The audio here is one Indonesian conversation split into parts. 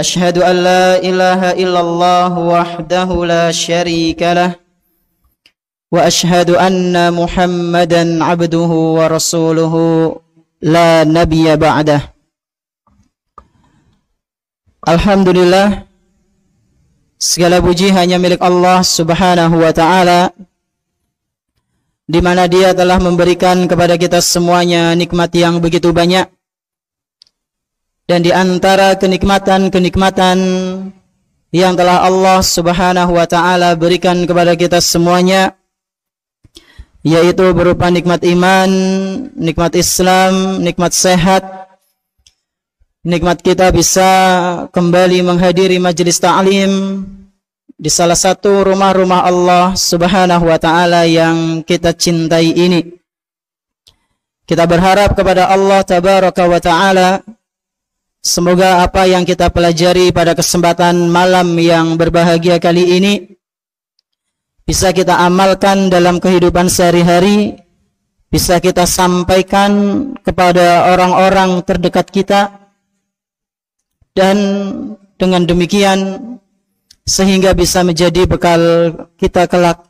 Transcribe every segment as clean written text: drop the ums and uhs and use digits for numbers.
أشهد أن لا إله إلا الله وحده لا شريك له وأشهد أن محمدا عبده ورسوله لا نبي بعده. Alhamdulillah, segala puji hanya milik Allah Subhanahu wa ta'ala, di mana Dia telah memberikan kepada kita semuanya nikmat yang begitu banyak. Dan di antara kenikmatan-kenikmatan yang telah Allah Subhanahu wa ta'ala berikan kepada kita semuanya, yaitu berupa nikmat iman, nikmat Islam, nikmat sehat, nikmat kita bisa kembali menghadiri majelis ta'lim di salah satu rumah-rumah Allah Subhanahu wa ta'ala yang kita cintai ini. Kita berharap kepada Allah Tabaraka wa ta'ala, semoga apa yang kita pelajari pada kesempatan malam yang berbahagia kali ini bisa kita amalkan dalam kehidupan sehari-hari, bisa kita sampaikan kepada orang-orang terdekat kita, dan dengan demikian sehingga bisa menjadi bekal kita kelak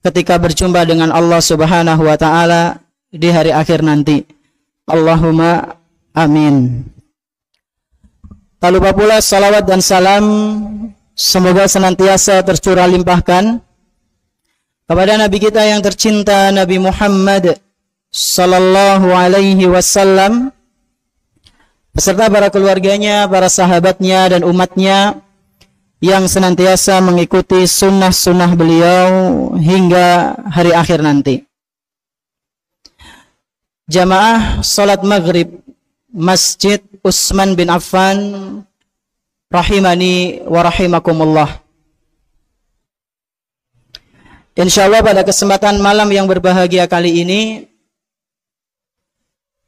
ketika berjumpa dengan Allah Subhanahu wa ta'ala di hari akhir nanti. Allahumma amin. Tak lupa pula salawat dan salam semoga senantiasa tercurah limpahkan kepada Nabi kita yang tercinta, Nabi Muhammad sallallahu alaihi wasallam, beserta para keluarganya, para sahabatnya dan umatnya yang senantiasa mengikuti sunnah-sunnah beliau hingga hari akhir nanti. Jamaah salat maghrib Masjid Utsman bin Affan rahimani wa rahimakumullah. Insyaallah pada kesempatan malam yang berbahagia kali ini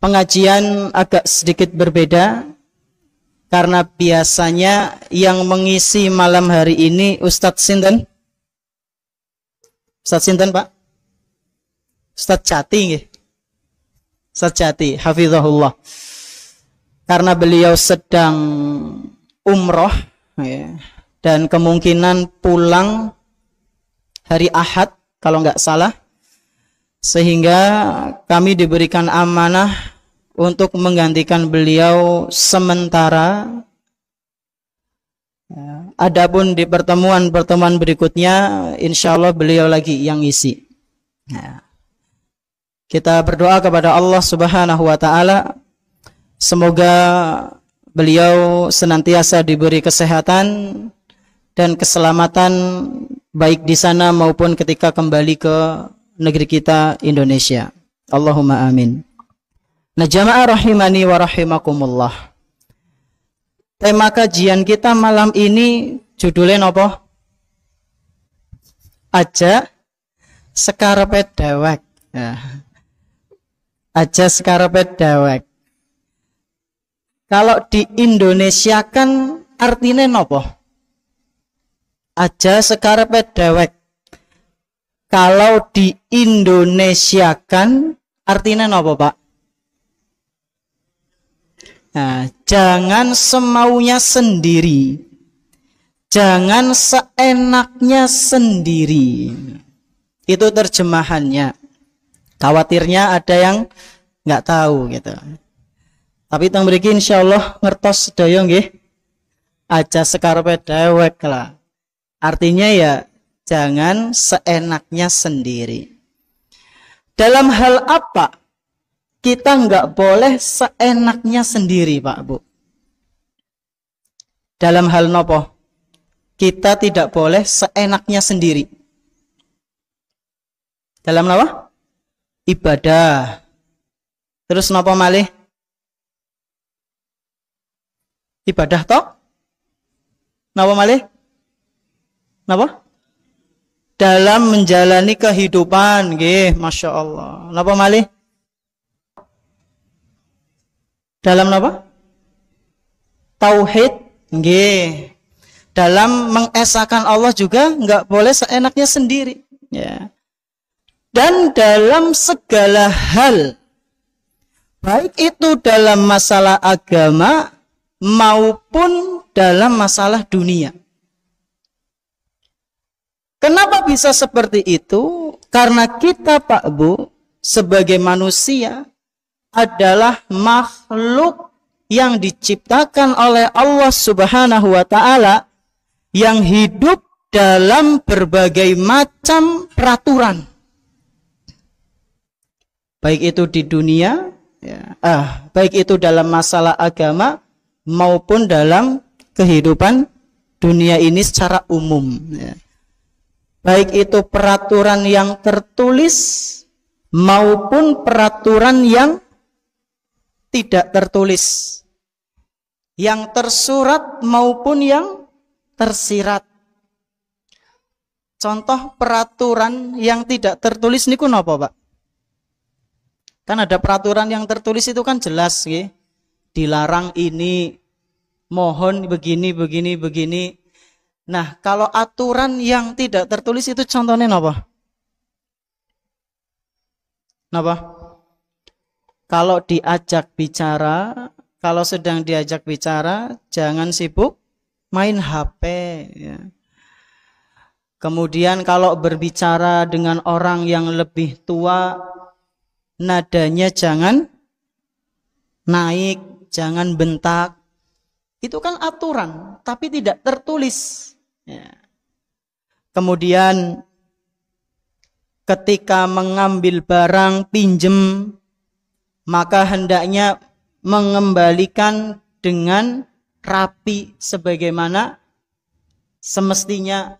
pengajian agak sedikit berbeda, karena biasanya yang mengisi malam hari ini Ustadz Sinten? Ustadz Sinten, Pak? Ustadz Jati nggih. Ustadz Jati, hafizahullah. Karena beliau sedang umroh ya, dan kemungkinan pulang hari Ahad kalau nggak salah, sehingga kami diberikan amanah untuk menggantikan beliau sementara. Adapun di pertemuan-pertemuan berikutnya, insya Allah beliau lagi yang isi. Kita berdoa kepada Allah Subhanahu wa ta'ala, semoga beliau senantiasa diberi kesehatan dan keselamatan baik di sana maupun ketika kembali ke negeri kita Indonesia. Allahumma amin. Nah, jamaah rahimani wa rahimakumullah. Tema kajian kita malam ini judulnya apa? Aja sekarepe dewek. Aja sekarepe dewek. Kalau di Indonesia kan artinya apa? Aja sekarepe dewek. Kalau di Indonesia kan artinya apa, Pak? Nah, jangan semaunya sendiri, jangan seenaknya sendiri. Itu terjemahannya. Khawatirnya ada yang nggak tahu gitu. Tapi teng mriki insyaallah ngertos sedaya nggih. Aja sekarepe dewek lah. Artinya ya jangan seenaknya sendiri. Dalam hal apa kita nggak boleh seenaknya sendiri, Pak Bu? Dalam hal nopo kita tidak boleh seenaknya sendiri? Dalam apa? Ibadah. Terus nopo malih? Ibadah toh? Nopo malih? Nopo? Dalam menjalani kehidupan, nggih, masya Allah. Nopo malih? Dalam apa? Tauhid, nggih. Dalam mengesahkan Allah juga nggak boleh seenaknya sendiri, ya. Dan dalam segala hal, baik itu dalam masalah agama maupun dalam masalah dunia. Kenapa bisa seperti itu? Karena kita, Pak Bu, sebagai manusia adalah makhluk yang diciptakan oleh Allah Subhanahu wa Ta'ala yang hidup dalam berbagai macam peraturan. Baik itu di dunia, baik itu dalam masalah agama maupun dalam kehidupan dunia ini secara umum. Baik itu peraturan yang tertulis maupun peraturan yang tidak tertulis, yang tersurat maupun yang tersirat. Contoh peraturan yang tidak tertulis niku napa, Pak? Kan ada peraturan yang tertulis itu kan jelas, ya. Dilarang ini, mohon begini, begini, begini. Nah, kalau aturan yang tidak tertulis itu contohnya apa? Apa? Kalau diajak bicara, kalau sedang diajak bicara, jangan sibuk main HP. Ya. Kemudian kalau berbicara dengan orang yang lebih tua, nadanya jangan naik, jangan bentak. Itu kan aturan, tapi tidak tertulis. Ya. Kemudian ketika mengambil barang pinjem, maka hendaknya mengembalikan dengan rapi sebagaimana semestinya,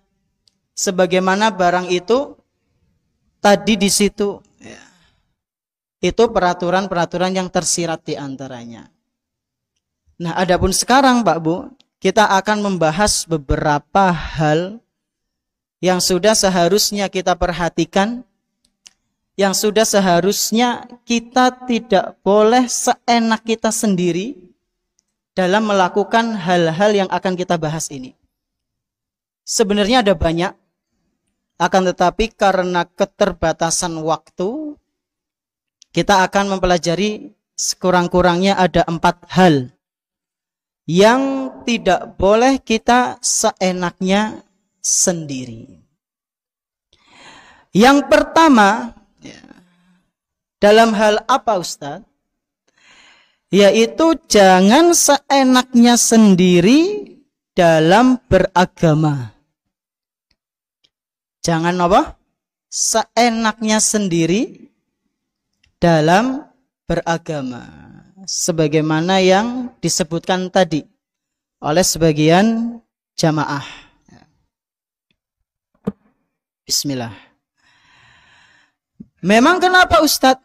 sebagaimana barang itu tadi di situ. Ya. Itu peraturan-peraturan yang tersirat di antaranya. Nah, adapun sekarang Pak Bu, kita akan membahas beberapa hal yang sudah seharusnya kita perhatikan, yang sudah seharusnya kita tidak boleh seenak kita sendiri dalam melakukan hal-hal yang akan kita bahas ini. Sebenarnya ada banyak, akan tetapi karena keterbatasan waktu, kita akan mempelajari sekurang-kurangnya ada 4 hal yang tidak boleh kita seenaknya sendiri. Yang pertama, dalam hal apa Ustadz? Yaitu jangan seenaknya sendiri dalam beragama. Jangan apa? Seenaknya sendiri dalam beragama. Sebagaimana yang disebutkan tadi oleh sebagian jamaah. Bismillah. Memang kenapa Ustadz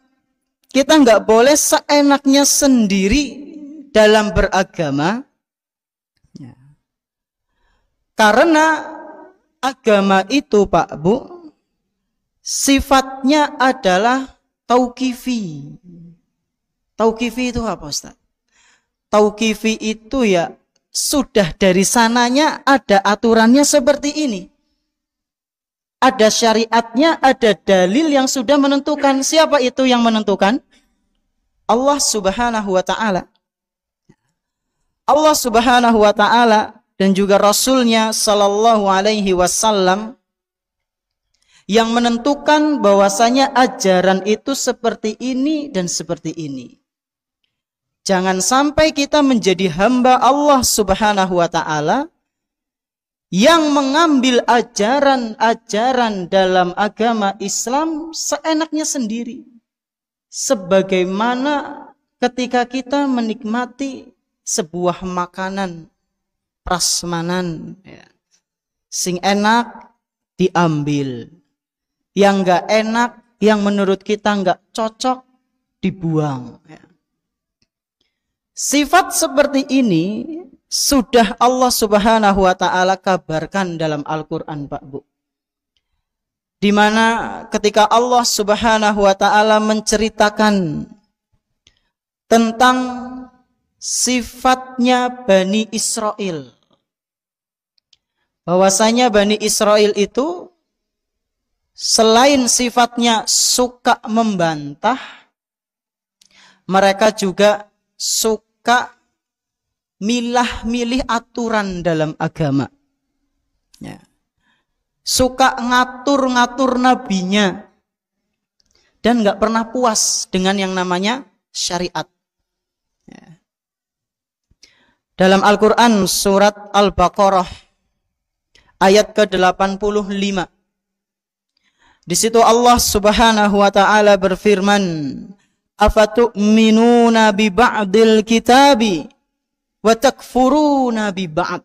kita nggak boleh seenaknya sendiri dalam beragama? Ya. Karena agama itu Pak Bu, sifatnya adalah tauqifi. Tauqifi itu apa Ustaz? Tauqifi itu ya sudah dari sananya ada aturannya seperti ini. Ada syariatnya, ada dalil yang sudah menentukan. Siapa itu yang menentukan? Allah Subhanahu wa Ta'ala. Allah Subhanahu wa Ta'ala dan juga Rasulnya Sallallahu Alaihi Wasallam yang menentukan bahwasanya ajaran itu seperti ini dan seperti ini. Jangan sampai kita menjadi hamba Allah Subhanahu wa Ta'ala yang mengambil ajaran-ajaran dalam agama Islam seenaknya sendiri. Sebagaimana ketika kita menikmati sebuah makanan prasmanan, ya, sing enak diambil, yang enggak enak, yang menurut kita enggak cocok dibuang. Ya. Sifat seperti ini sudah Allah Subhanahu wa Ta'ala kabarkan dalam Al-Quran Pak Bu, di mana ketika Allah Subhanahu wa Ta'ala menceritakan tentang sifatnya Bani Israel, bahwasanya Bani Israel itu selain sifatnya suka membantah, mereka juga suka milah-milih aturan dalam agama. Ya. Suka ngatur-ngatur nabinya. Dan nggak pernah puas dengan yang namanya syariat. Ya. Dalam Al-Quran surat Al-Baqarah ayat ke-85. Di situ Allah Subhanahu wa taala berfirman, "Afatu'minuna bi ba'dil kitabi wa takfuruna bi ba'd."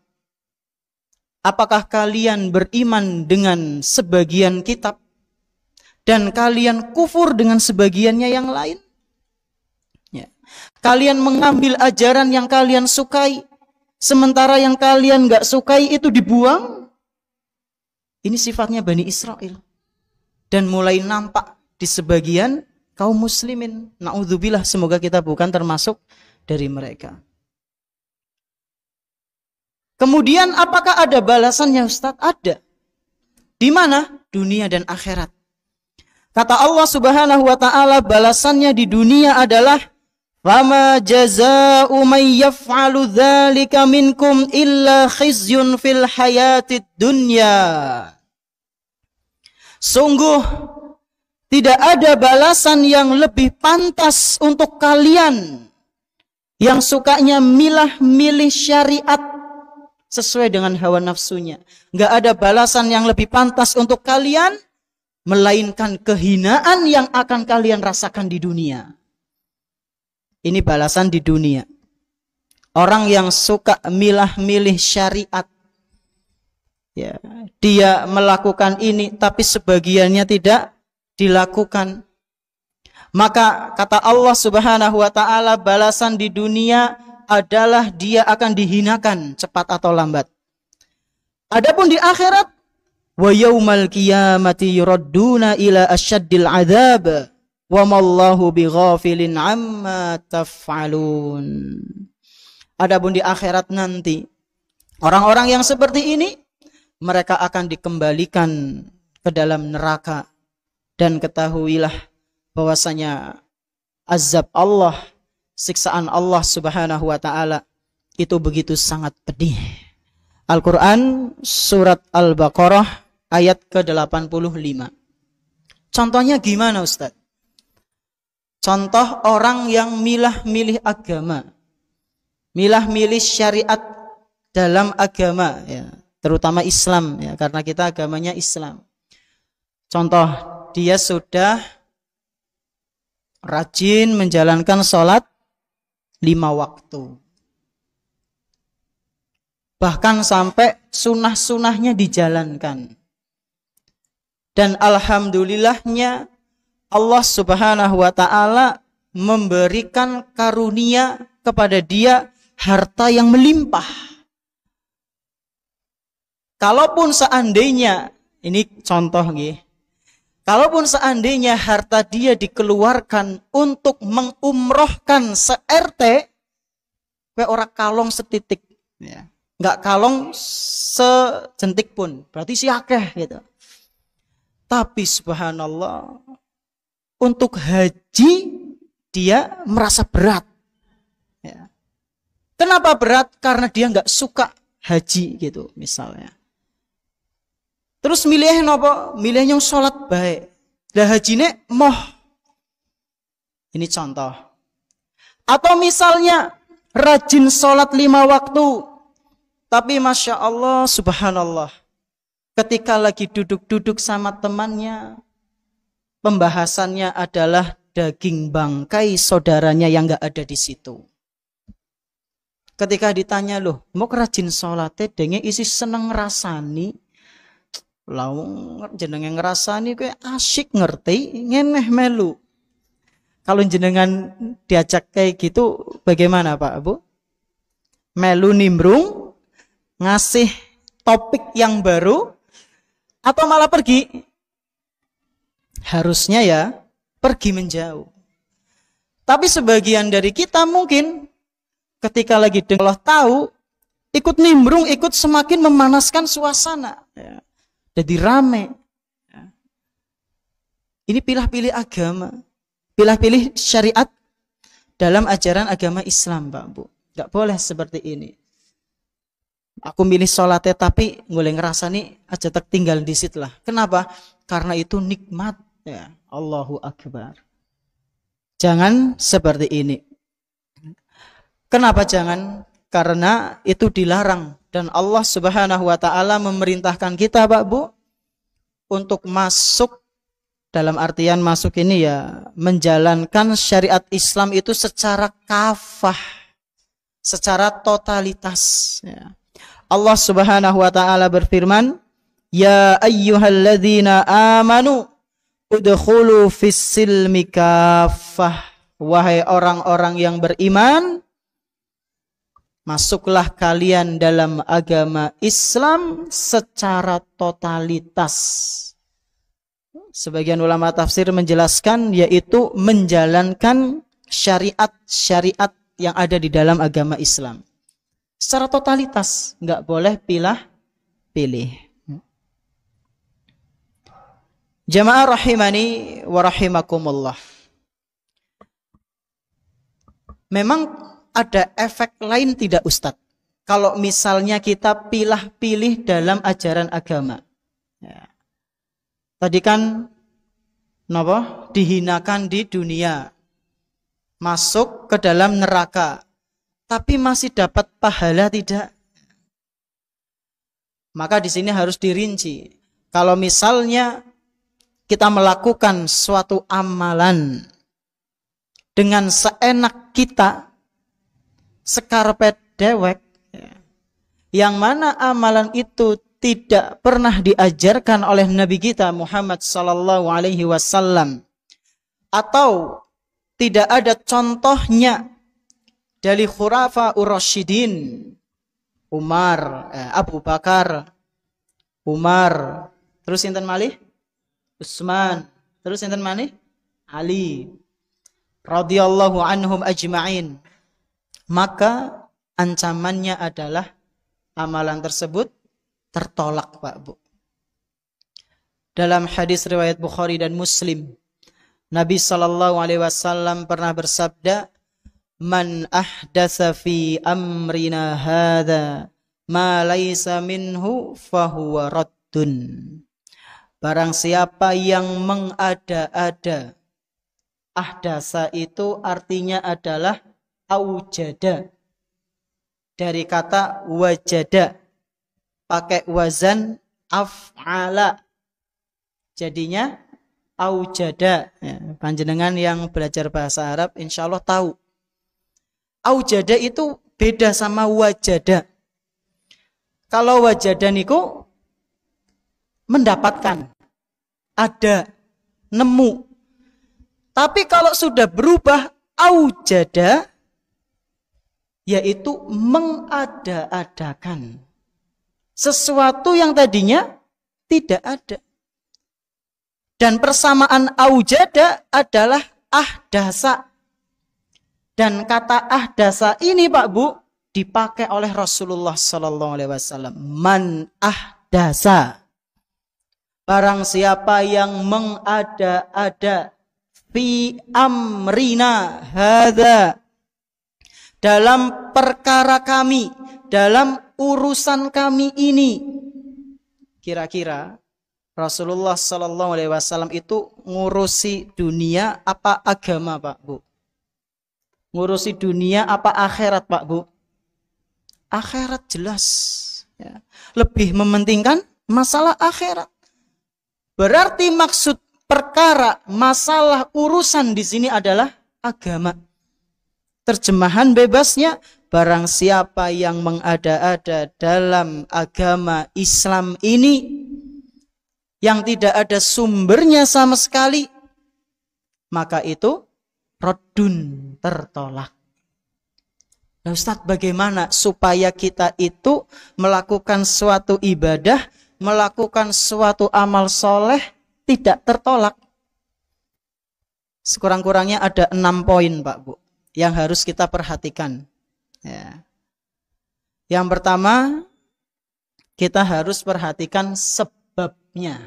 Apakah kalian beriman dengan sebagian kitab dan kalian kufur dengan sebagiannya yang lain? Ya. Kalian mengambil ajaran yang kalian sukai, sementara yang kalian gak sukai itu dibuang. Ini sifatnya Bani Israel. Dan mulai nampak di sebagian kaum muslimin. Na'udzubillah, semoga kita bukan termasuk dari mereka. Kemudian apakah ada balasannya Ustaz? Ada. Di mana? Dunia dan akhirat. Kata Allah Subhanahu wa taala, balasannya di dunia adalah fama jazaa'u may yaf'alu dzalika minkum illa khizyun fil hayatid dunya. Sungguh tidak ada balasan yang lebih pantas untuk kalian yang sukanya milah-milih syariat sesuai dengan hawa nafsunya. Nggak ada balasan yang lebih pantas untuk kalian melainkan kehinaan yang akan kalian rasakan di dunia. Ini balasan di dunia. Orang yang suka milah-milih syariat, ya, dia melakukan ini tapi sebagiannya tidak dilakukan. Maka kata Allah Subhanahu wa taala, balasan di dunia adalah dia akan dihinakan cepat atau lambat. Adapun di akhirat, wa yaumal qiyamati yuradduna ila asyaddil adzab wa mallahu bighafilin amma taf'alun. Adapun di akhirat nanti, orang-orang yang seperti ini mereka akan dikembalikan ke dalam neraka. Dan ketahuilah bahwasanya azab Allah, siksaan Allah Subhanahu wa taala itu begitu sangat pedih. Al-Quran surat Al-Baqarah ayat ke-85. Contohnya gimana Ustaz? Contoh orang yang milah-milih agama, milah-milih syariat dalam agama, ya, terutama Islam, ya, karena kita agamanya Islam. Contoh, dia sudah rajin menjalankan sholat 5 waktu. Bahkan sampai sunah-sunahnya dijalankan. Dan alhamdulillahnya Allah Subhanahu wa ta'ala memberikan karunia kepada dia harta yang melimpah. Kalaupun seandainya, ini contoh nggih, kalaupun seandainya harta dia dikeluarkan untuk mengumrohkan se-RT, kowe ora kalong setitik, ya. Nggak kalong sejentik pun, berarti si akeh gitu. Tapi subhanallah, untuk haji dia merasa berat. Ya. Kenapa berat? Karena dia nggak suka haji gitu misalnya. Terus milih nopo? Milih yang sholat baik. Lah hajine moh. Ini contoh. Atau misalnya rajin sholat 5 waktu. Tapi Masya Allah, subhanallah. Ketika lagi duduk-duduk sama temannya, pembahasannya adalah daging bangkai saudaranya yang gak ada di situ. Ketika ditanya, loh, mau rajin sholatnya denge isi seneng rasani. Laung jenengan ngerasani kayak asyik ngerti, ngeneh melu. Kalau jenengan diajak kayak gitu, bagaimana Pak Bu? Melu nimbrung, ngasih topik yang baru, atau malah pergi? Harusnya ya pergi menjauh. Tapi sebagian dari kita mungkin ketika lagi dengar Allah tahu, ikut nimbrung, ikut semakin memanaskan suasana. Ya. Jadi rame. Ya. Ini pilih-pilih agama, pilih-pilih syariat dalam ajaran agama Islam, Pak Bu. Gak boleh seperti ini. Aku milih sholatnya tapi boleh ngerasa nih aja tinggal di situ lah. Kenapa? Karena itu nikmat. Ya, Allahu Akbar. Jangan seperti ini. Kenapa jangan? Karena itu dilarang. Dan Allah Subhanahu wa ta'ala memerintahkan kita, Pak Bu, untuk masuk, dalam artian masuk ini ya, menjalankan syariat Islam itu secara kafah, secara totalitas. Ya. Allah Subhanahu wa ta'ala berfirman, Ya ayyuhalladzina amanu udkhulu fis-silmi kafah. Wahai orang-orang yang beriman, masuklah kalian dalam agama Islam secara totalitas. Sebagian ulama tafsir menjelaskan yaitu menjalankan syariat-syariat yang ada di dalam agama Islam. Secara totalitas, nggak boleh pilih. Jamaah rahimani wa rahimakumullah. Memang ada efek lain tidak Ustadz? Kalau misalnya kita pilih dalam ajaran agama. Ya. Tadi kan dihinakan di dunia. Masuk ke dalam neraka. Tapi masih dapat pahala tidak? Maka di sini harus dirinci. Kalau misalnya kita melakukan suatu amalan dengan seenak kita, sekarpet dewek, yang mana amalan itu tidak pernah diajarkan oleh Nabi kita Muhammad sallallahu alaihi wasallam, atau tidak ada contohnya dari khulafaur rasyidin, Umar, Abu Bakar, Umar, terus sinten malih? Utsman, terus sinten malih? Ali radhiyallahu anhum ajma'in. Maka ancamannya adalah amalan tersebut tertolak, Pak Bu. Dalam hadis riwayat Bukhari dan Muslim, Nabi sallallahu alaihi wasallam pernah bersabda, "Man ahdatsa fi amrina hadza ma laisa minhu fahuwa raddun." Barang siapa yang mengada-ada, ahdasa itu artinya adalah aujada, dari kata wajada, pakai wazan af'ala, jadinya aujada. Ya, panjenengan yang belajar bahasa Arab insya Allah tahu aujada itu beda sama wajada. Kalau wajada niku mendapatkan, ada, nemu. Tapi kalau sudah berubah aujada, yaitu mengada-adakan sesuatu yang tadinya tidak ada. Dan persamaan aujada adalah ahdasa. Dan kata ahdasa ini, Pak Bu, dipakai oleh Rasulullah sallallahu alaihi wasallam. Man ahdasa, barang siapa yang mengada-ada, fi amrina hadza, dalam perkara kami, dalam urusan kami ini. Kira-kira Rasulullah sallallahu alaihi wasallam itu ngurusi dunia apa agama, Pak Bu? Ngurusi dunia apa akhirat, Pak Bu? Akhirat jelas. Ya. Lebih mementingkan masalah akhirat. Berarti maksud perkara, masalah, urusan di sini adalah agama. Terjemahan bebasnya, barang siapa yang mengada-ada dalam agama Islam ini yang tidak ada sumbernya sama sekali, maka itu raddun, tertolak. Nah Ustadz, bagaimana supaya kita itu melakukan suatu ibadah, melakukan suatu amal soleh tidak tertolak? Sekurang-kurangnya ada 6 poin, Pak Bu, yang harus kita perhatikan. Ya. Yang pertama, kita harus perhatikan sebabnya.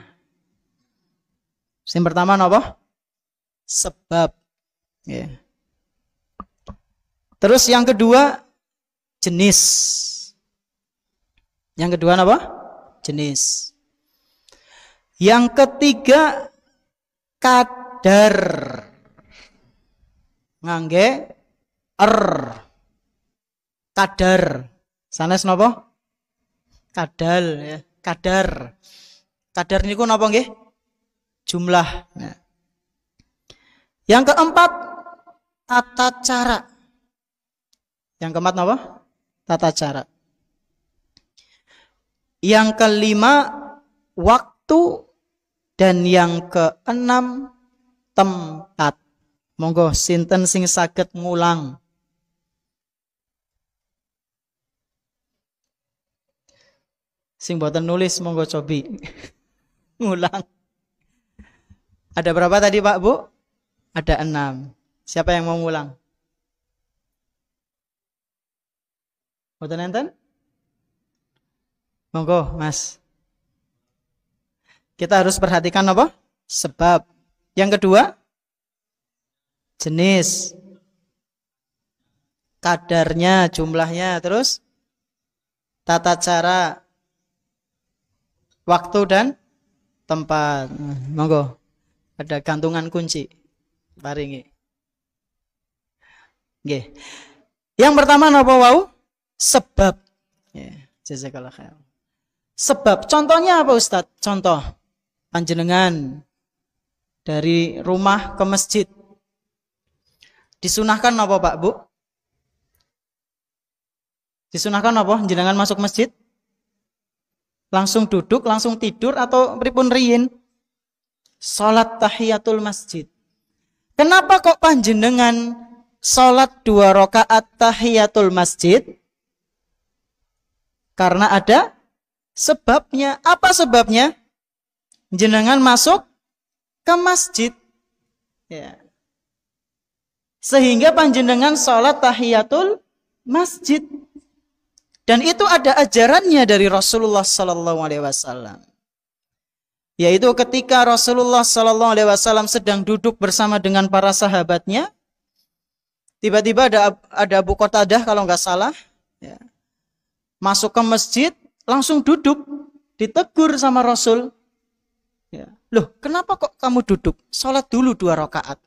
Yang pertama apa? Sebab. Ya. Terus yang kedua, jenis. Yang kedua apa? Jenis. Yang ketiga kadar. Ngangge kadar. Sanes napa? Kadal ya, kadar. Kadar niku napa nggih? Jumlah. Nah. Yang keempat tata cara. Yang keempat napa? Tata cara. Yang kelima waktu, dan yang keenam tempat. Monggo sinten sing saged ngulang. Sing boten nulis monggo cobi ngulang. Ada berapa tadi Pak Bu? Ada 6. Siapa yang mau ngulang? Boten enten? Monggo Mas. Kita harus perhatikan apa? Sebab. Yang kedua, jenis, kadarnya, jumlahnya, terus tata cara, waktu dan tempat. Monggo. Ada gantungan kunci. Paringi. Nggih. Yang pertama napa wau? Sebab. Ya, jazakallahu khair. Sebab. Contohnya apa Ustaz? Contoh. Panjenengan dari rumah ke masjid. Disunahkan apa Pak Bu? Disunahkan apa? Jenengan masuk masjid? Langsung duduk, langsung tidur atau pripun riyin? Salat tahiyatul masjid. Kenapa kok panjenengan salat 2 rakaat tahiyatul masjid? Karena ada sebabnya. Apa sebabnya? Jenengan masuk ke masjid. Ya. Sehingga panjenengan salat tahiyatul masjid. Dan itu ada ajarannya dari Rasulullah sallallahu alaihi wasallam. Yaitu ketika Rasulullah sallallahu alaihi wasallam sedang duduk bersama dengan para sahabatnya, tiba-tiba ada Abu Qatadah kalau nggak salah, ya, masuk ke masjid, langsung duduk, ditegur sama Rasul. Ya. Loh, kenapa kok kamu duduk? Salat dulu 2 rakaat.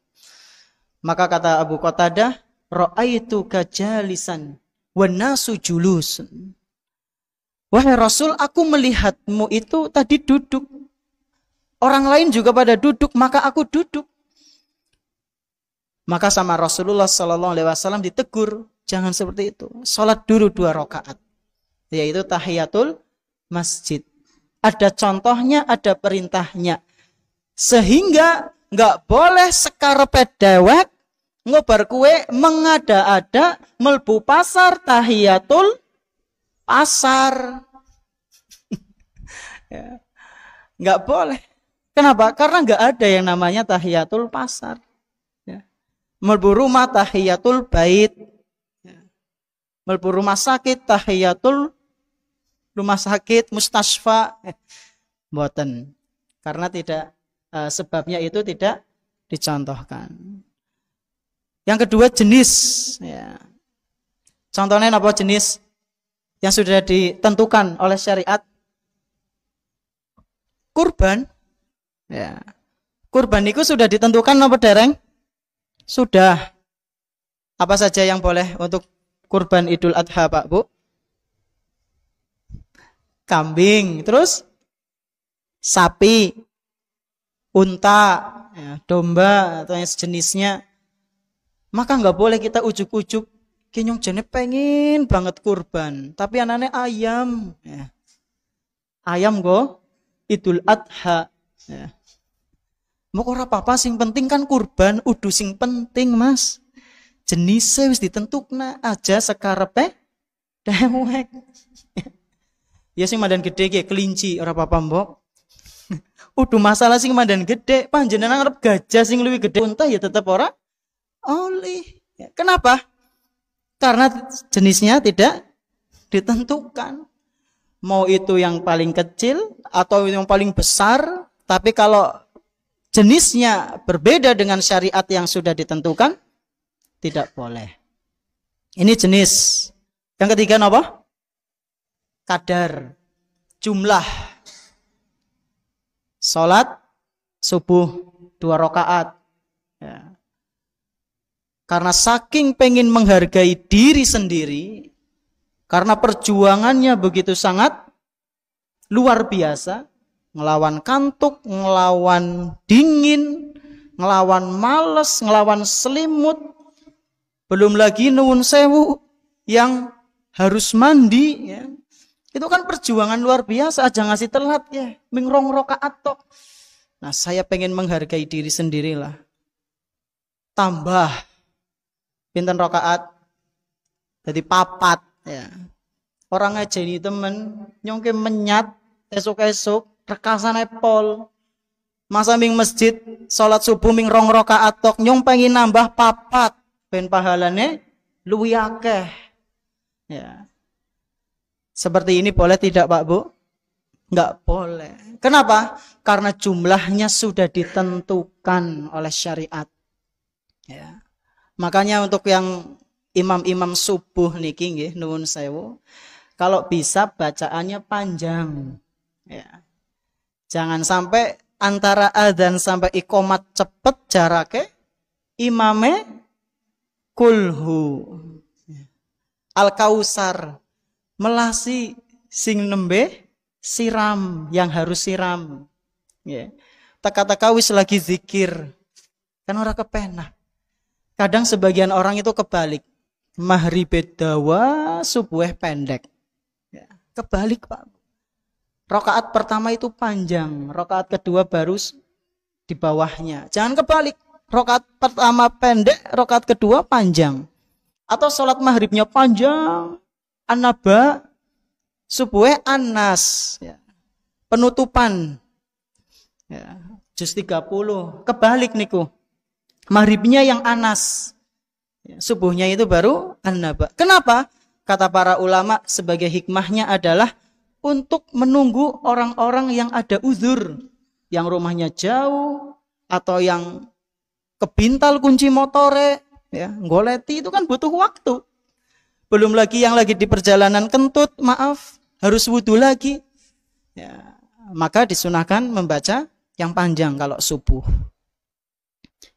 Maka kata Abu Qatadah, ra'aituka jalisan wan nasu julus. Wahai Rasul, aku melihatmu itu tadi duduk. Orang lain juga pada duduk, maka aku duduk. Maka sama Rasulullah sallallahu alaihi wasallam ditegur, jangan seperti itu. Salat dulu 2 rakaat. Yaitu tahiyatul masjid. Ada contohnya, ada perintahnya. Sehingga nggak boleh sekarepe dewek ngobar kue mengada-ada melbu pasar tahiyatul pasar. Ya. Nggak boleh. Kenapa? Karena nggak ada yang namanya tahiyatul pasar. Ya. Melbu rumah tahiyatul bait. Ya. Melbu rumah sakit tahiyatul rumah sakit, mustasfa. Mboten. Karena tidak sebabnya itu tidak dicontohkan. Yang kedua jenis. Ya. Contohnya apa jenis yang sudah ditentukan oleh syariat? Kurban. Ya. Kurban itu sudah ditentukan apa dereng? Sudah. Apa saja yang boleh untuk kurban Idul Adha Pak Bu? Kambing, terus sapi, unta, ya, domba atau yang sejenisnya. Maka nggak boleh kita ujuk-ujuk, kinyong jane pengen banget kurban, tapi anaknya ayam. Ya. Ayam go Idul Adha. Ya. Mau ora apa-apa, sing penting kan kurban, udah sing penting Mas. Jenisnya wis ditentukna aja sekarepe dewek. Ya sing madan gede kayak kelinci ora apa-apa mbok. Udah masalah sing madan gede, panjenengan arep gajah sing luwih gede unta ya tetep ora oleh. Ya, kenapa? Karena jenisnya tidak ditentukan. Mau itu yang paling kecil atau yang paling besar, tapi kalau jenisnya berbeda dengan syariat yang sudah ditentukan, tidak boleh. Ini jenis. Yang ketiga apa? Kadar, jumlah. Salat subuh 2 rakaat. Ya. Karena saking pengen menghargai diri sendiri, karena perjuangannya begitu sangat luar biasa, ngelawan kantuk, ngelawan dingin, ngelawan males, ngelawan selimut, belum lagi nuwun sewu yang harus mandi, ya. Itu kan perjuangan luar biasa, aja ngasih telat ya, mingrong rakaat tok. Nah, saya pengen menghargai diri sendirilah. Tambah pinten rakaat jadi 4 ya. Orang aja ini temen nyongke menyat esok-esok rekasane pol. Masa ming masjid salat subuh ming 2 rakaat tok, nyong pengen nambah 4 ben pahalane luwih akeh. Ya. Seperti ini boleh tidak Pak Bu? Enggak boleh. Kenapa? Karena jumlahnya sudah ditentukan oleh syariat. Ya. Makanya untuk yang imam-imam subuh niki nggih nuwun sewu, kalau bisa bacaannya panjang. Ya. Jangan sampai antara adzan sampai iqomat cepet jaraknya imame kulhu. Al-Kausar melasi sing nembe siram yang harus siram. Ya. Teka-teka wis lagi zikir. Kan ora kepenak. Kadang sebagian orang itu kebalik. Maghrib dawa, subuh pendek. Ya. Kebalik Pak. Rakaat pertama itu panjang, rakaat kedua baru di bawahnya. Jangan kebalik. Rakaat pertama pendek, rakaat kedua panjang. Atau sholat maghribnya panjang, an-naba, subuh anas, ya. Penutupan, ya. Juz 30, kebalik niku. Maghribnya yang anas, ya. Subuhnya itu baru an-naba. Kenapa? Kata para ulama sebagai hikmahnya adalah untuk menunggu orang-orang yang ada uzur, yang rumahnya jauh atau yang kebintal kunci motore, ya, goleti itu kan butuh waktu. Belum lagi yang lagi di perjalanan kentut, maaf, harus wudhu lagi. Ya, maka disunahkan membaca yang panjang kalau subuh.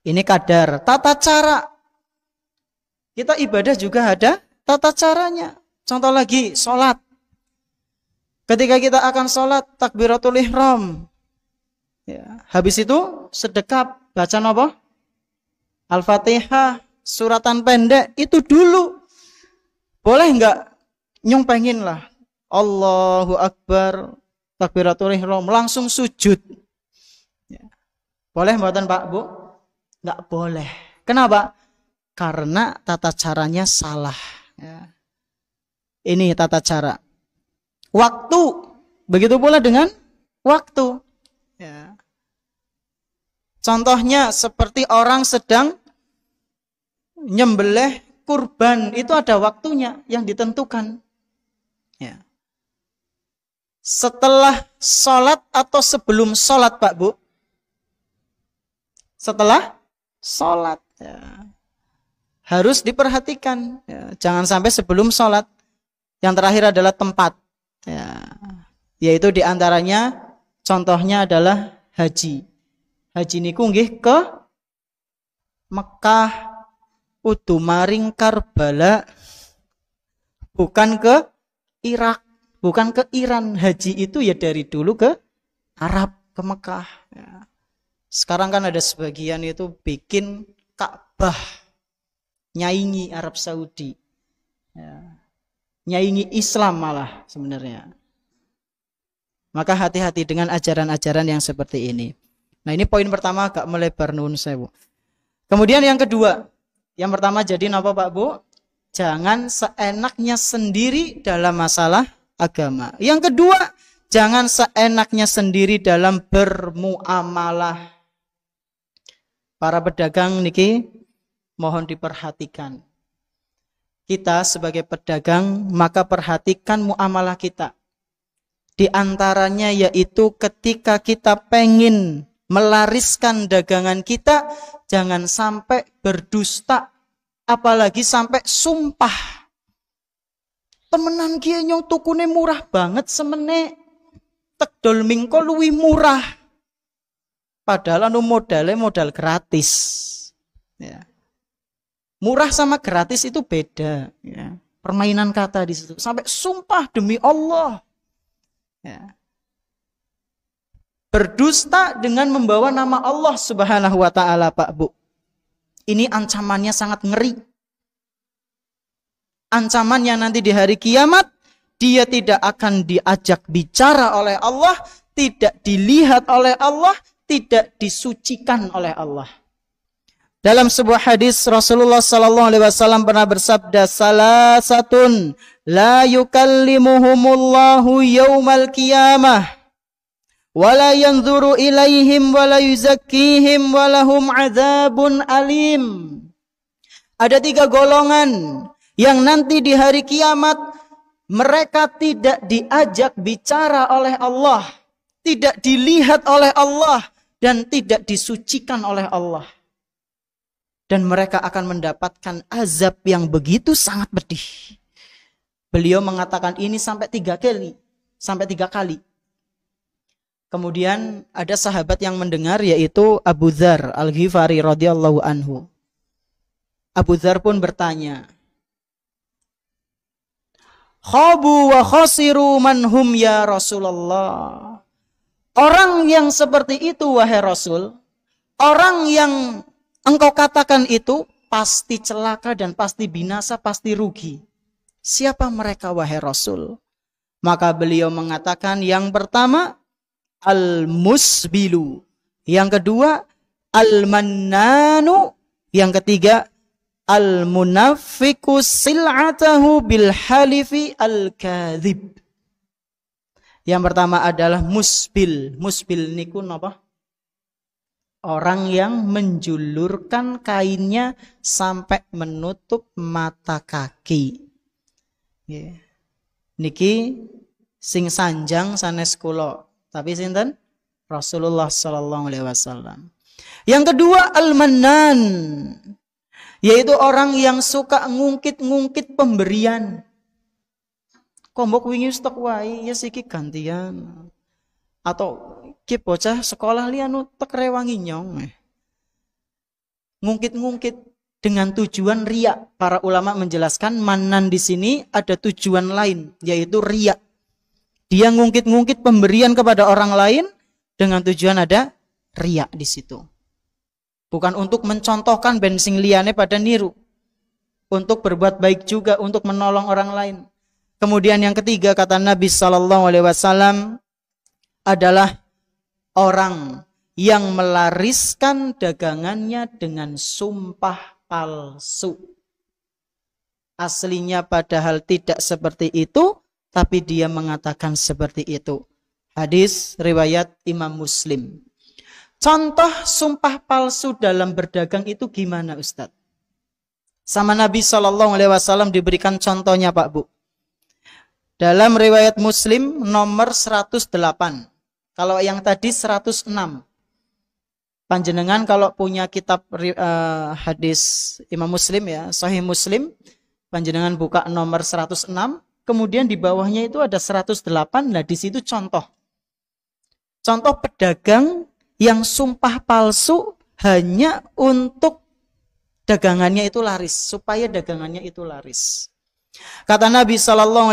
Ini kadar, tata cara. Kita ibadah juga ada tata caranya. Contoh lagi, sholat. Ketika kita akan sholat, takbiratul ihram. Ya, habis itu sedekap, baca apa? Al-Fatihah, suratan pendek, itu dulu. Boleh enggak? Nyong pengen lah. Allahu Akbar, takbiratul ihram, langsung sujud. Ya. Boleh mboten Pak Bu? Enggak boleh. Kenapa? Karena tata caranya salah. Ya. Ini tata cara. Waktu, begitu pula dengan waktu. Ya. Contohnya seperti orang sedang nyembelih kurban, itu ada waktunya yang ditentukan. Ya. Setelah sholat atau sebelum sholat Pak Bu? Setelah sholat. Ya. Harus diperhatikan. Ya. Jangan sampai sebelum sholat. Yang terakhir adalah tempat. Ya. Yaitu diantaranya contohnya adalah haji. Haji niku nggih ke Mekah, udu maring Karbala, bukan ke Irak, bukan ke Iran. Haji itu ya dari dulu ke Arab, ke Mekah. Ya. Sekarang kan ada sebagian itu bikin Ka'bah, nyaingi Arab Saudi, ya. Nyaingi Islam malah sebenarnya. Maka hati-hati dengan ajaran-ajaran yang seperti ini. Nah, ini poin pertama, agak melebar nuwun sewu. Kemudian yang kedua, yang pertama jadi napa Pak Bu? Jangan seenaknya sendiri dalam masalah agama. Yang kedua, jangan seenaknya sendiri dalam bermuamalah. Para pedagang niki mohon diperhatikan. Kita sebagai pedagang maka perhatikan muamalah kita. Di antaranya yaitu ketika kita pengen melariskan dagangan kita, jangan sampai berdusta, apalagi sampai sumpah. Temenan kiye nyong tukune murah banget semene. Tegdol mingko luwih murah. Padahal anu modal gratis. Ya. Murah sama gratis itu beda. Ya. Permainan kata di situ. Sampai sumpah demi Allah. Ya. Berdusta dengan membawa nama Allah Subhanahu wa ta'ala, Pak Bu. Ini ancamannya sangat ngeri. Ancamannya nanti di hari kiamat, dia tidak akan diajak bicara oleh Allah, tidak dilihat oleh Allah, tidak disucikan oleh Allah. Dalam sebuah hadis Rasulullah sallallahu alaihi wasallam pernah bersabda, salasatun la yukallimuhumullahu yaumal qiyamah wala yanzuru ilaihim wala yuzakkihim walahum adzabun alim. Ada 3 golongan yang nanti di hari kiamat mereka tidak diajak bicara oleh Allah, tidak dilihat oleh Allah, dan tidak disucikan oleh Allah. Dan mereka akan mendapatkan azab yang begitu sangat pedih. Beliau mengatakan ini sampai 3 kali. Kemudian ada sahabat yang mendengar, yaitu Abu Dzar Al-Ghifari radhiyallahu anhu. Abu Dzar pun bertanya, khabu wa khasiru manhum ya Rasulullah. Orang yang seperti itu wahai Rasul, orang yang engkau katakan itu pasti celaka dan pasti binasa, pasti rugi. Siapa mereka wahai Rasul? Maka beliau mengatakan, yang pertama al-musbilu, yang kedua al-mannanu, yang ketiga al-munafiqu sil'atahu bil halifi al-kadhib. Yang pertama adalah musbil. Musbil niku napa? Orang yang menjulurkan kainnya sampai menutup mata kaki. Niki sing sanjang sanes kula. Tapi sinten? Rasulullah sallallahu alaihi wasallam. Yang kedua al-mannan, yaitu orang yang suka ngungkit-ngungkit pemberian. Kombok wingi stok wae ya siki gantian. Atau ki bocah sekolah lianu tek rewangi nyong. Ngungkit-ngungkit dengan tujuan riya. Para ulama menjelaskan mannan di sini ada tujuan lain, yaitu riya. Dia ngungkit-ngungkit pemberian kepada orang lain dengan tujuan ada riya di situ. Bukan untuk mencontohkan bensin liane pada niru. Untuk berbuat baik juga, untuk menolong orang lain. Kemudian yang ketiga kata Nabi SAW adalah orang yang melariskan dagangannya dengan sumpah palsu. Aslinya padahal tidak seperti itu, tapi dia mengatakan seperti itu. Hadis riwayat Imam Muslim. Contoh sumpah palsu dalam berdagang itu gimana Ustadz? Sama Nabi SAW diberikan contohnya Pak Bu. Dalam riwayat Muslim nomor 108. Kalau yang tadi 106. Panjenengan kalau punya kitab hadis Imam Muslim ya, Sahih Muslim, panjenengan buka nomor 106. Kemudian di bawahnya itu ada 108. Nah di situ contoh. Contoh pedagang yang sumpah palsu hanya untuk dagangannya itu laris, supaya dagangannya itu laris. Kata Nabi SAW,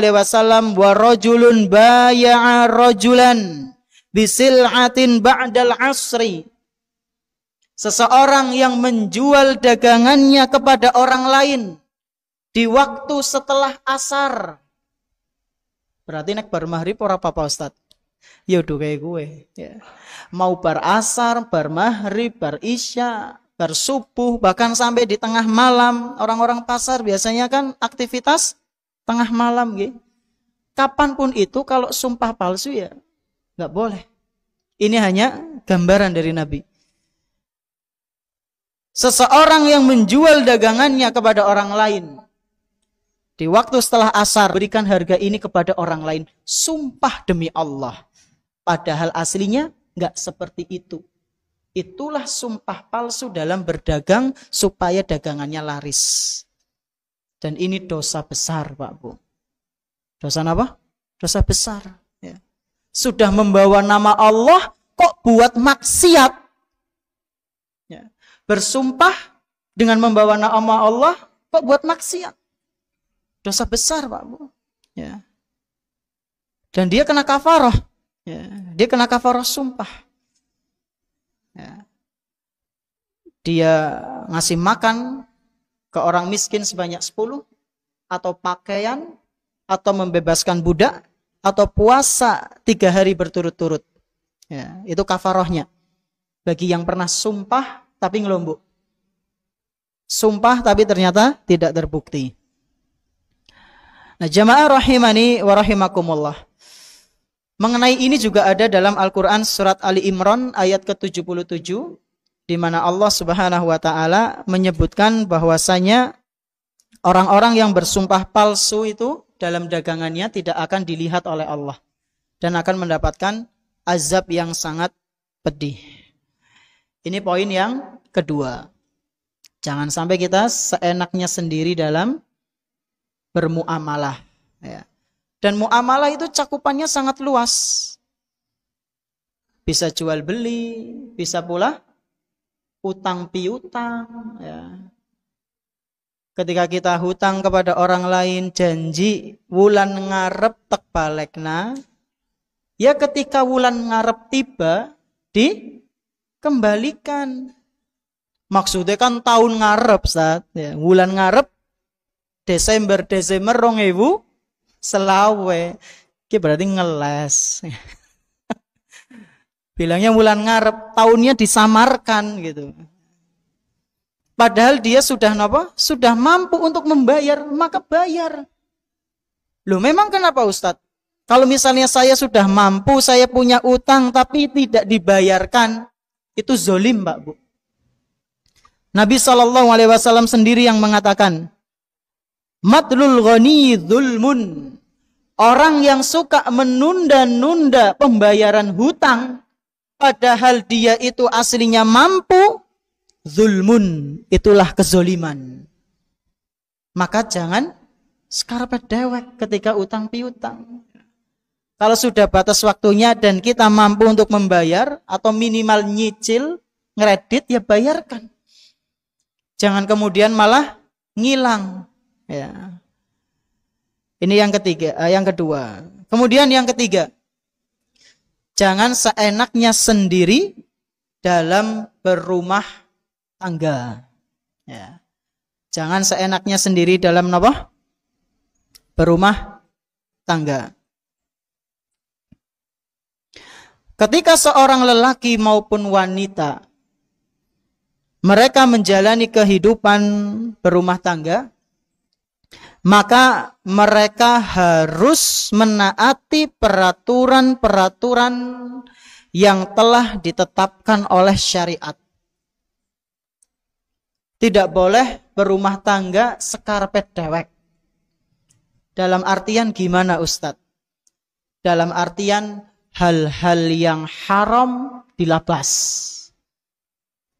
wa rajulun baya'a rajulan bisil'atin ba'dal asri. Seseorang yang menjual dagangannya kepada orang lain di waktu setelah asar. Berarti nek bar maghrib ora apa-apa Ustaz. Ya udah kayak gue. Ya. Mau bar asar, bar maghrib, bar isya, bar subuh, bahkan sampai di tengah malam. Orang-orang pasar biasanya kan aktivitas tengah malam. Gitu. Kapanpun itu kalau sumpah palsu ya nggak boleh. Ini hanya gambaran dari Nabi. Seseorang yang menjual dagangannya kepada orang lain di waktu setelah asar, berikan harga ini kepada orang lain. Sumpah demi Allah. Padahal aslinya nggak seperti itu. Itulah sumpah palsu dalam berdagang supaya dagangannya laris. Dan ini dosa besar Pak Bu. Dosa apa? Dosa besar. Ya. Sudah membawa nama Allah, kok buat maksiat? Ya. Bersumpah dengan membawa nama Allah, kok buat maksiat? Dosa besar, Pak Bu. Ya. Dan dia kena kafarah. Ya. Dia kena kafarah sumpah. Ya. Dia ngasih makan ke orang miskin sebanyak 10, atau pakaian, atau membebaskan budak, atau puasa 3 hari berturut-turut. Ya, itu kafarahnya. Bagi yang pernah sumpah tapi ngelombok. Sumpah tapi ternyata tidak terbukti. Nah, jamaah rahimani wa rahimakumullah. Mengenai ini juga ada dalam Al-Quran surat Ali Imran ayat ke-77, di mana Allah Subhanahu wa taala menyebutkan bahwasanya orang-orang yang bersumpah palsu itu dalam dagangannya tidak akan dilihat oleh Allah dan akan mendapatkan azab yang sangat pedih. Ini poin yang kedua. Jangan sampai kita seenaknya sendiri dalam bermuamalah, ya. Dan muamalah itu cakupannya sangat luas. Bisa jual beli, bisa pula utang piutang, ya. Ketika kita hutang kepada orang lain, janji wulan ngarep tek balekna, ya ketika wulan ngarep tiba dikembalikan. Maksudnya kan tahun ngarep, Ustaz, ya. Wulan ngarep Desember 2000 selawe, ki berarti ngeles. Bilangnya bulan ngarep, tahunnya disamarkan gitu. Padahal dia sudah apa? Sudah mampu untuk membayar, maka bayar. Loh, memang kenapa Ustadz? Kalau misalnya saya sudah mampu, saya punya utang tapi tidak dibayarkan, itu zolim, Mbak Bu. Nabi SAW sendiri yang mengatakan, Matlul ghani zulmun. Orang yang suka menunda-nunda pembayaran hutang padahal dia itu aslinya mampu, zulmun, itulah kezoliman. Maka jangan skarpet dewek ketika utang piutang. Kalau sudah batas waktunya dan kita mampu untuk membayar atau minimal nyicil, ngredit, ya bayarkan. Jangan kemudian malah ngilang. Ya. Ini yang ketiga, yang kedua. Kemudian yang ketiga, jangan seenaknya sendiri dalam berumah tangga. Ya. Jangan seenaknya sendiri dalam apa? Berumah tangga. Ketika seorang lelaki maupun wanita mereka menjalani kehidupan berumah tangga, maka mereka harus menaati peraturan-peraturan yang telah ditetapkan oleh syariat. Tidak boleh berumah tangga sekarpet dewek. Dalam artian gimana Ustadz? Dalam artian hal-hal yang haram dilabas.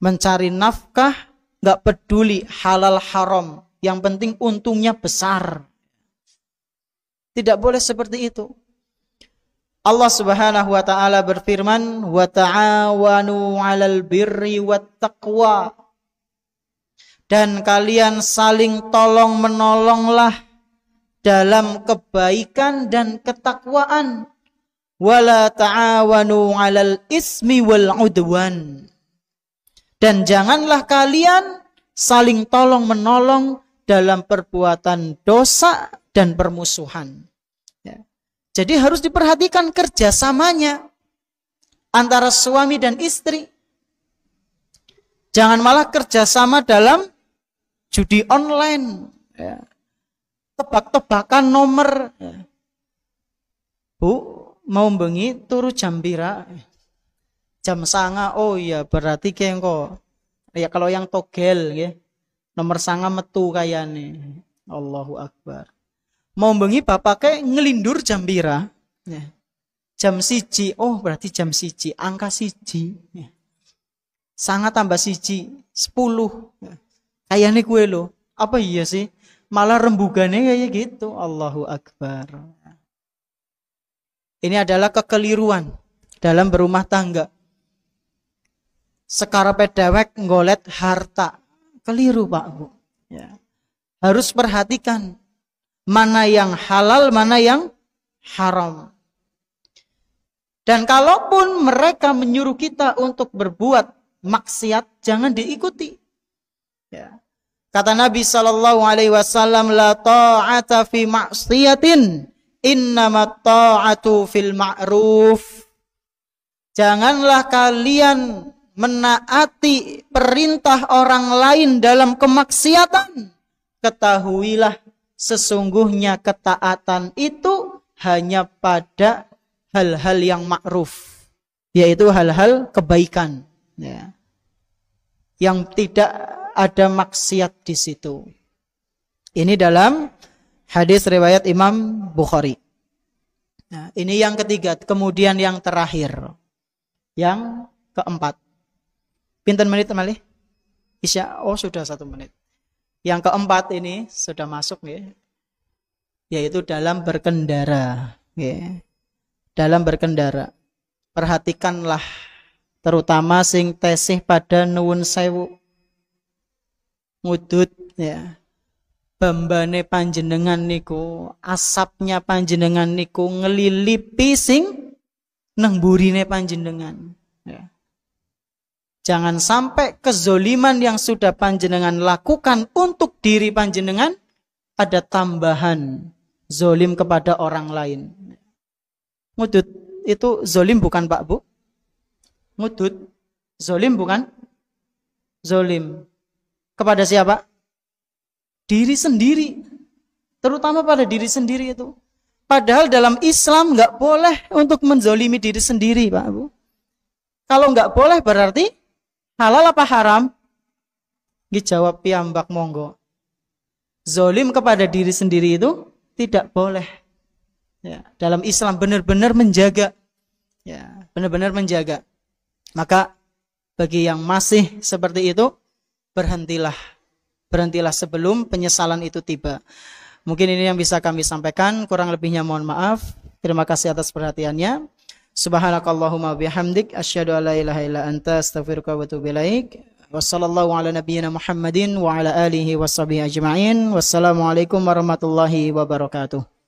Mencari nafkah gak peduli halal haram. Yang penting untungnya besar. Tidak boleh seperti itu. Allah Subhanahu wa taala berfirman, "Wa ta'awanu 'alal birri wat taqwa." Dan kalian saling tolong-menolonglah dalam kebaikan dan ketakwaan. Wala ta'awanu 'alal ismi wal 'udwan. Dan janganlah kalian saling tolong-menolong dalam perbuatan dosa dan permusuhan. Ya. Jadi harus diperhatikan kerjasamanya antara suami dan istri. Jangan malah kerjasama dalam judi online, ya. Tebak-tebakan nomor. Ya. Bu, mau bengi turu jam pira? Jam 09.00. Oh iya, berarti kengko. Ya kalau yang togel, ya. Nomor 09.00 metu kayane. Allahu Akbar. Mau bengi bapaknya ngelindur jam pira? Ya. Jam 1. Oh berarti jam 1. Angka 1. Ya. Sangat tambah 1. 10. Ya. Kayane kue lo. Apa iya sih? Malah rembugannya kayak gitu. Allahu Akbar. Ini adalah kekeliruan dalam berumah tangga. Sekarepe dewek nggolet harta. Keliru, Pak, Bu. Ya. Harus perhatikan mana yang halal, mana yang haram. Dan kalaupun mereka menyuruh kita untuk berbuat maksiat, jangan diikuti. Ya. Kata Nabi SAW, la ta'ata fi maksiatin, innamat ta'atu fil ma'ruf. Janganlah kalian menaati perintah orang lain dalam kemaksiatan. Ketahuilah sesungguhnya ketaatan itu hanya pada hal-hal yang ma'ruf, yaitu hal-hal kebaikan, ya, yang tidak ada maksiat di situ. Ini dalam hadis riwayat Imam Bukhari. Nah, ini yang ketiga. Kemudian yang terakhir, yang keempat. Pinten menit malih? Isya. Oh, sudah 1 menit. Yang keempat ini sudah masuk, ya, yaitu dalam berkendara, ya. Dalam berkendara, perhatikanlah terutama sing tesih pada nuwun sewu, ngudut, ya, bambane panjenengan niku, asapnya panjenengan niku ngelilipi sing nang burine panjenengan, ya. Jangan sampai kezoliman yang sudah panjenengan lakukan untuk diri panjenengan ada tambahan zolim kepada orang lain. Ngudut itu zolim bukan, Pak, Bu? Ngudut zolim bukan? Zolim kepada siapa? Diri sendiri. Terutama pada diri sendiri itu. Padahal dalam Islam nggak boleh untuk menzolimi diri sendiri, Pak, Bu. Kalau nggak boleh berarti halal apa haram? Dijawab piyambak monggo. Zolim kepada diri sendiri itu tidak boleh. Ya, dalam Islam benar-benar menjaga, ya, benar-benar menjaga. Maka bagi yang masih seperti itu, berhentilah sebelum penyesalan itu tiba. Mungkin ini yang bisa kami sampaikan, kurang lebihnya mohon maaf. Terima kasih atas perhatiannya. Subhanakallahumma bihamdik, asyhadu an la ilaha illa anta, astaghfiruka wa atubu ilaik. Wassallallahu ala nabiyyina Muhammadin wa ala alihi washabihi ajma'in. Wassalamualaikum warahmatullahi wabarakatuh.